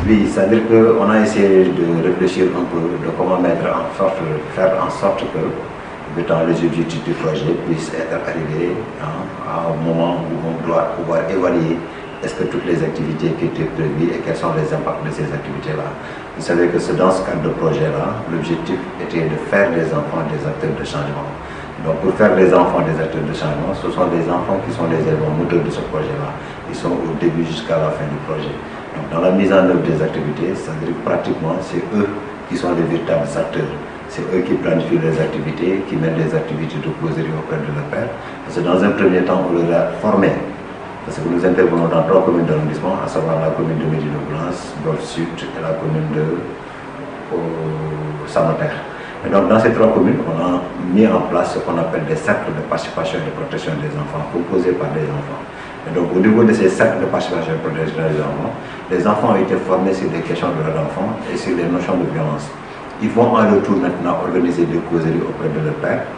Oui, c'est-à-dire qu'on a essayé de réfléchir un peu de comment faire en sorte que les objectifs du projet puissent être arrivés à un moment où on doit pouvoir évaluer est-ce que toutes les activités qui étaient prévues et quels sont les impacts de ces activités-là. Vous savez que dans ce cadre de projet-là, l'objectif était de faire des enfants des acteurs de changement. Donc pour faire des enfants des acteurs de changement, ce sont des enfants qui sont les éléments moteurs de ce projet-là. Ils sont au début jusqu'à la fin du projet. Donc dans la mise en œuvre des activités, c'est-à-dire pratiquement c'est eux qui sont les véritables acteurs. C'est eux qui planifient les activités, qui mènent les activités de causerie auprès de leur père. Parce que dans un premier temps, on les a formés. Parce que nous intervenons dans 3 communes d'arrondissement, à savoir la commune de Médine-Blanche, Golfe Sud et la commune de Saint-Notaire. Et donc dans ces 3 communes, on a mis en place ce qu'on appelle des cercles de participation et de protection des enfants, composés par des enfants. Et donc au niveau de ces cercles de participation et de protection des enfants, les enfants ont été formés sur des questions de droits d'enfant et sur les notions de violence. Ils vont en retour maintenant organiser des causeries auprès de leur père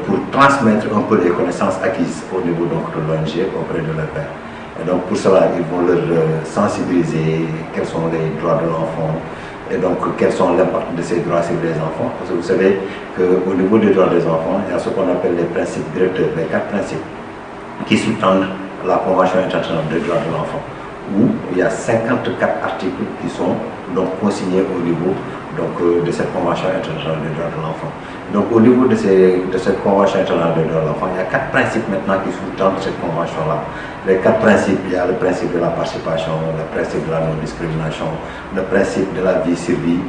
pour transmettre un peu les connaissances acquises au niveau donc, de l'ONG auprès de leur père. Et donc pour cela, ils vont leur sensibiliser quels sont les droits de l'enfant et donc quels sont l'impact de ces droits sur les enfants. Parce que vous savez qu'au niveau des droits des enfants, il y a ce qu'on appelle les principes directeurs, les 4 principes qui sous-tendent la Convention internationale des droits de l'enfant, où il y a 54 articles qui sont donc consignés au niveau de cette Convention internationale des droits de l'enfant. Donc au niveau de cette Convention internationale des droits de l'enfant, il y a 4 principes maintenant qui sous-tendent cette convention-là. Les 4 principes, il y a le principe de la participation, le principe de la non-discrimination, le principe de la vie sur vie,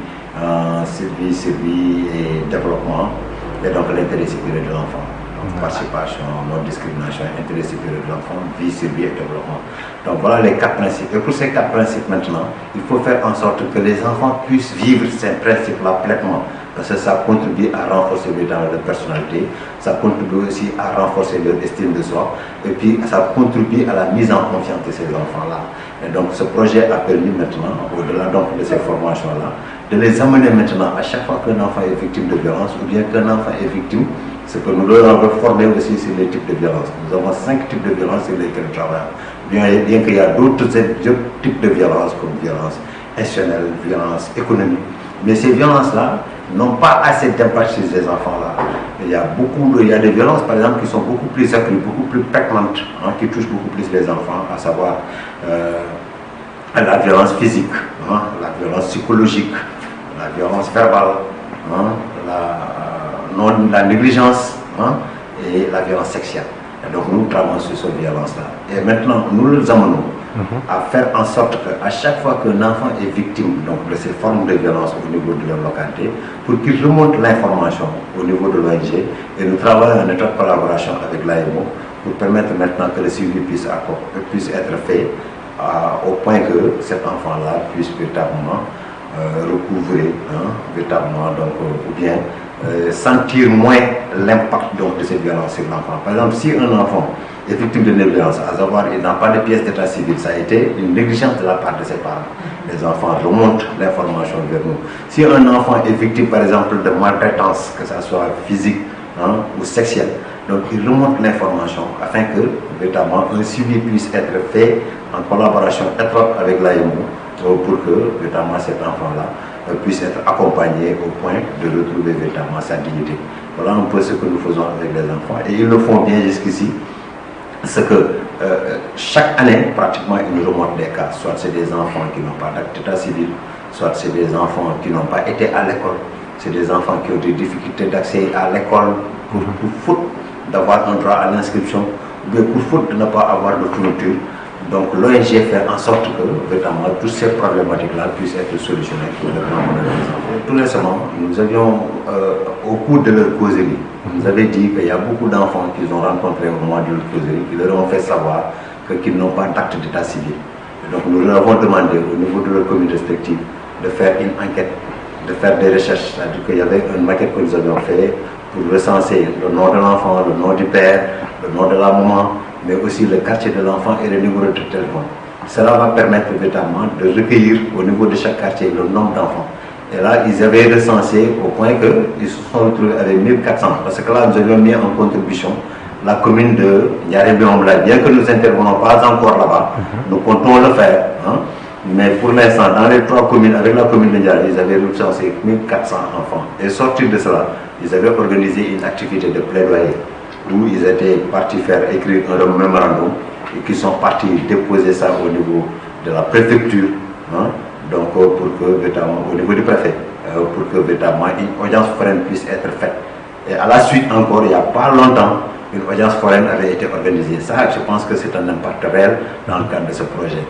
et développement, et donc l'intérêt supérieur de l'enfant. Participation, non-discrimination, intérêt supérieur de l'enfant, vie sur vie et développement. Donc voilà les 4 principes. Et pour ces 4 principes maintenant, il faut faire en sorte que les enfants puissent vivre ces principes-là pleinement. Parce que ça contribue à renforcer leur personnalité, ça contribue aussi à renforcer leur estime de soi, et puis ça contribue à la mise en confiance de ces enfants-là. Et donc ce projet a permis maintenant, au-delà donc de ces formations-là, de les amener maintenant à chaque fois qu'un enfant est victime de violence, ou bien qu'un enfant est victime, c'est que nous leur avons formé aussi sur les types de violence. Nous avons 5 types de violence sur lesquels nous travaillons. Bien qu'il y a d'autres types de violence, comme violence institutionnelle, violence économique. Mais ces violences-là n'ont pas assez d'impact sur ces enfants-là. Il y a des violences, par exemple, qui sont beaucoup plus accrues, beaucoup plus prégnantes, qui touchent beaucoup plus les enfants, à savoir la violence physique, la violence psychologique, la violence verbale, la négligence et la violence sexuelle. Et donc nous travaillons sur cette violence-là. Et maintenant, nous les amenons à faire en sorte qu'à chaque fois qu'un enfant est victime donc, de ces formes de violence au niveau de leur localité, pour qu'il remonte l'information au niveau de l'ONG, et nous travaillons en étroite collaboration avec l'AMO pour permettre maintenant que le suivi puisse être fait au point que cet enfant-là puisse véritablement recouvrer, véritablement, donc, ou bien sentir moins l'impact de cette violence sur l'enfant. Par exemple, si un enfant est victime de violence, à savoir il n'a pas de pièce d'état civil, ça a été une négligence de la part de ses parents. Les enfants remontent l'information vers nous. Si un enfant est victime, par exemple, de maltraitance, que ce soit physique ou sexuelle, donc il remonte l'information afin que, véritablement, un suivi puisse être fait en collaboration étroite avec l'AMO pour que, véritablement, cet enfant-là puisse être accompagné au point de retrouver véritablement sa dignité. Voilà un peu ce que nous faisons avec les enfants. Et ils le font bien jusqu'ici. C'est que chaque année, pratiquement, ils nous remontent des cas. Soit c'est des enfants qui n'ont pas d'état civil, soit c'est des enfants qui n'ont pas été à l'école, c'est des enfants qui ont des difficultés d'accès à l'école pour faute d'avoir un droit à l'inscription, ou bien pour faute de ne pas avoir de fourniture. Donc l'ONG fait en sorte que, véritablement, toutes ces problématiques-là puissent être solutionnées pour le grand bonheur des enfants. Tout récemment, nous avions, au cours de leur causerie, nous avait dit qu'il y a beaucoup d'enfants qu'ils ont rencontrés au moment de leur causerie, qui leur ont fait savoir qu'ils n'ont pas d'acte d'état civil. Et donc nous leur avons demandé au niveau de leur commune respective de faire une enquête, de faire des recherches. C'est-à-dire qu'il y avait une maquette que nous avions fait pour recenser le nom de l'enfant, le nom du père, le nom de la maman, mais aussi le quartier de l'enfant et le numéro de téléphone. Cela va permettre véritablement de recueillir au niveau de chaque quartier le nombre d'enfants. Et là, ils avaient recensé au point qu'ils se sont retrouvés avec 1400. Parce que là, nous avions mis en contribution la commune de Niaré-Biomblay. Bien que nous n'intervenons pas encore là-bas, nous comptons le faire. Mais pour l'instant, dans les 3 communes, avec la commune de Ndiaye, ils avaient recensé 1400 enfants. Et sortir de cela, ils avaient organisé une activité de plaidoyer où ils étaient partis faire écrire un mémorandum et qui sont partis déposer ça au niveau de la préfecture, hein, donc pour que véritablement, au niveau du préfet, pour que véritablement une audience foraine puisse être faite. Et à la suite encore, il n'y a pas longtemps, une audience foraine avait été organisée. Ça, je pense que c'est un impact réel dans le cadre de ce projet.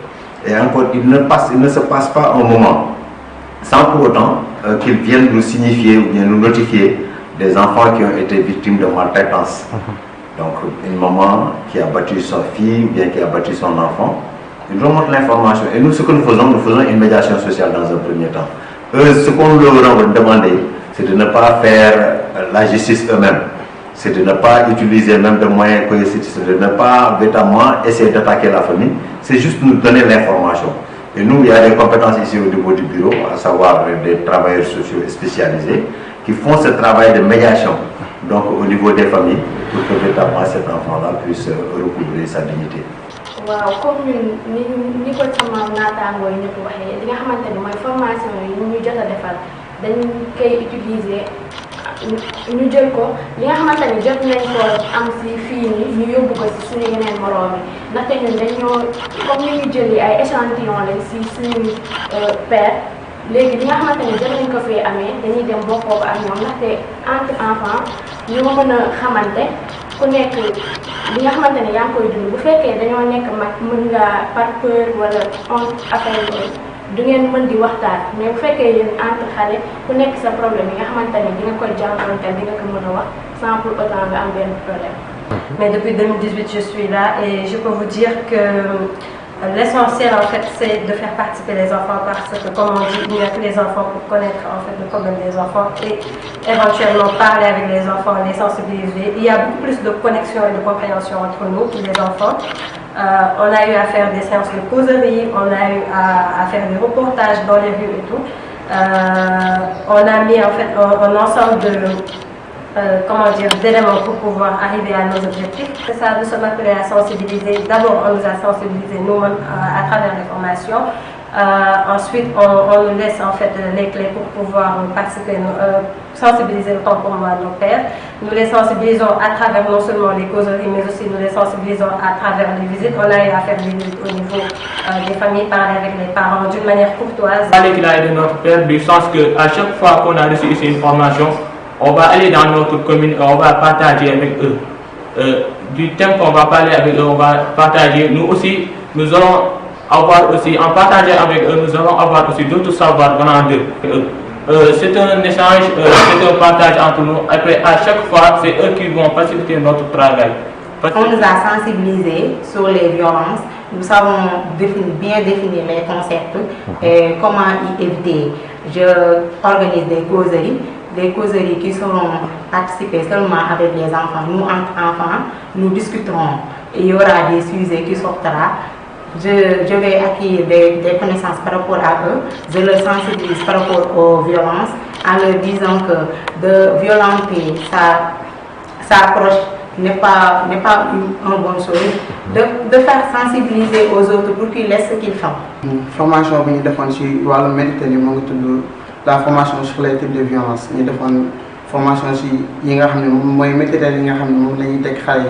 Et encore, il ne se passe pas un moment sans pour autant qu'ils viennent nous signifier ou bien nous notifier des enfants qui ont été victimes de maltraitance. Donc, une maman qui a battu sa fille ou bien qui a battu son enfant, ils remontent l'information. Et nous, ce que nous faisons une médiation sociale dans un premier temps. Eux, ce qu'on leur a demandé, c'est de ne pas faire la justice eux-mêmes. C'est de ne pas utiliser même de moyens coercitifs, de ne pas véritablement essayer d'attaquer la famille. C'est juste nous donner l'information. Et nous, il y a des compétences ici au niveau du bureau, à savoir des travailleurs sociaux spécialisés, qui font ce travail de médiation, donc au niveau des familles, pour que véritablement cet enfant-là puisse recouvrer sa dignité. waaw comme ñun ni ko sama naataangoo yi ñu ko waxee li nga xamante ni mooy formation yi ñu jot a defal dañ koy utiliser ñu jël ko li nga xamante ni jot nañ ko am si fii nii ñu yóbbu ko si suñu yeneen moroom yi ndaxte ñun dañoo comme ni ñu jëli ay échantillon lañ si suñu père léegi li nga xamante ni jot nañ ko fee amee dañuy dem bokkoo ko ak ñoom ndaxte entre enfants ñu ma mën a xamante ku nekk li nga xamante ne yaa ngi koy dund bu fekkee dañoo nekk mag mën nga par peur wala honte affaire yooyu du ngeen mën di waxtaan mais bu fekkee yéen entre xale ku nekk sa problème yi nga xamante ne di nga koy jànkuwanteel di nga ko mën a wax sans pour autant nga am benn problème. Mais depuis 2018 je suis là et je peux vous dire que l'essentiel en fait c'est de faire participer les enfants parce que comme on dit il n'y a que les enfants pour connaître en fait le problème des enfants et éventuellement parler avec les enfants, les sensibiliser. Il y a beaucoup plus de connexion et de compréhension entre nous que les enfants. On a eu à faire des séances de causerie, on a eu à faire des reportages dans les rues et tout. On a mis en fait un ensemble de d'éléments pour pouvoir arriver à nos objectifs. C'est ça, nous sommes appelés à sensibiliser. D'abord, on nous a sensibilisés nous-mêmes à travers les formations. Ensuite, on nous laisse en fait les clés pour pouvoir participer, sensibiliser le comportement de nos pères. Nous les sensibilisons à travers non seulement les causeries, mais aussi nous les sensibilisons à travers les visites. On a eu à faire des visites au niveau des familles, parler avec les parents d'une manière courtoise. Parler qu'il a aidé notre père du sens qu'à chaque fois qu'on a reçu ici une formation, on va aller dans notre commune et on va partager avec eux. Du thème qu'on va parler avec eux, on va partager. Nous aussi, nous allons avoir aussi, en partageant avec eux, nous allons avoir aussi d'autres savoirs venant d'eux. C'est un échange, c'est un partage entre nous. Après, à chaque fois, c'est eux qui vont faciliter notre travail. On nous a sensibilisés sur les violences. Nous savons bien définir les concepts et comment y éviter. Je organise des causeries qui seront participées seulement avec les enfants. Nous, entre enfants, nous discuterons. Il y aura des sujets qui sortiront. Je vais acquérir des connaissances par rapport à eux. Je les sensibilise par rapport aux violences en leur disant que de violenter sa approche n'est pas une bonne chose. De faire sensibiliser aux autres pour qu'ils laissent ce qu'ils font. Formation bi ñu defoon ci wàllu Méditerranée moo ngi tudd la formation sur les types de violence ñu defoon formation ci yi nga xam ne mooy Méditerranée yi nga xam ne moom la ñuy teg xale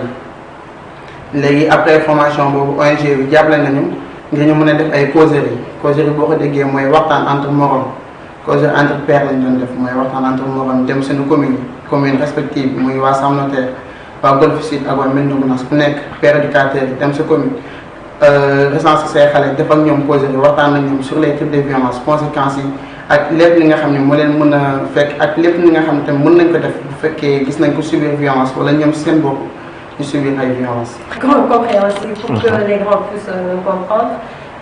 yi léegi après formation boobu ONG bi jàppale nañu ngir ñu mën a def ay causerie boo ko déggee mooy waxtaan entre morom causerie entre pairs lañ doon def mooy waxtaan entre morom dem suñu commune respective muy waa Sam Notaire waa Golf Sud ak waa Médina Gounass ku nekk père éducateur yi dem sa commune recenser say xale def ak ñoom causerie waxtaan ak ñoom sur les types de violence conséquences yi ak lépp li nga xam ne moo leen mën a fekk ak lépp li nga xam ne tamit mën nañ ko def bu fekkee gis nañ ko subir violence wala ñoom seen bopp ñu subir ay violence. Comment compréhensible pour que les grands puissent nous comprendre.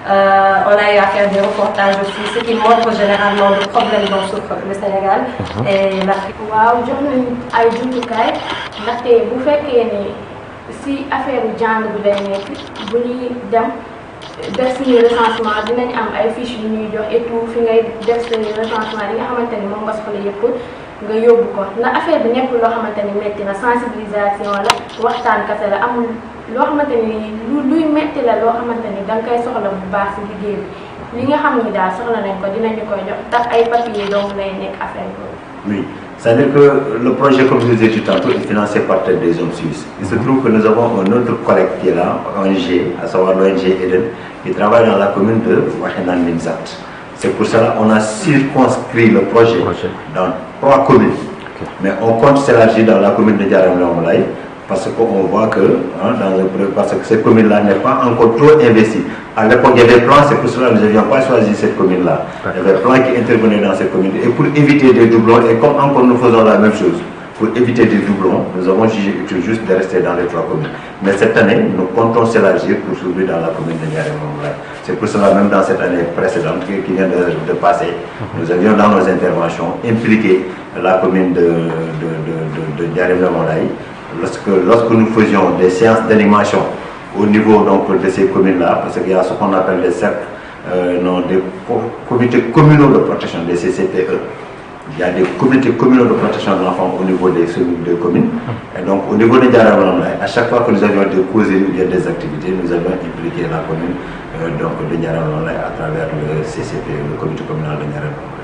On a eu à faire des reportages aussi, ce qui montre généralement le problème dont souffre le Sénégal et l'Afrique. waaw jox nañu ay jumtukaay ndaxte bu fekkee ne si affaire bu jàng bi lay nekk bu ñuy dem def suñu recensement dinañ am ay fiches yu ñuy jox et tout fi ngay def suñu recensement yi nga xamante ni moom nga soxla yëpp nga yóbbu ko ndax affaire bi nekkul loo xamante ni métti na sensibilisation la waxtaan kese la amul loo xamante ni luy métti la loo xamante ni danga koy soxla bu baax si liggéey bi li nga xam ni daal soxla nañ ko dinañu koy jox tax ay papiers donc lay nekk affaire boobu. Oui, c'est-à-dire que le projet, comme je vous ai dit tantôt, est financé par Tête des Hommes Suisses. Il se trouve que nous avons un autre collègue qui est là, ONG, à savoir l'ONG Eden, qui travaille dans la commune de Wahenan Minzat. C'est pour cela qu'on a circonscrit le projet dans 3 communes. Mais on compte s'élargir dans la commune de Djaram-Lamoulaye parce qu'on voit que, parce que cette commune-là n'est pas encore trop investie. À l'époque, il y avait des plans, c'est pour cela que nous n'avions pas choisi cette commune-là. Il y avait des plans qui intervenaient dans cette commune. Et pour éviter des doublons, et comme encore nous faisons la même chose, pour éviter des doublons, nous avons jugé utile juste de rester dans les 3 communes. Mais cette année, nous comptons s'élargir pour s'ouvrir dans la commune de Djaram-Lamoulaye. C'est pour cela, même dans cette année précédente qui vient de passer, nous avions dans nos interventions impliqué la commune de Djaram-Lamoulaye. Lorsque nous faisions des séances d'animation au niveau donc, de ces communes-là, parce qu'il y a ce qu'on appelle des cercles, des comités communaux de protection, des CCPE. Il y a des comités communaux de protection de l'enfant au niveau des communes. Et donc au niveau de Djaram-Lamoulaye, à chaque fois que nous avions des causeries ou des activités, nous avions impliqué la commune donc, de Djaram-Lamoulaye à travers le CCPE, le comité communal de Djaram-Lamoulaye.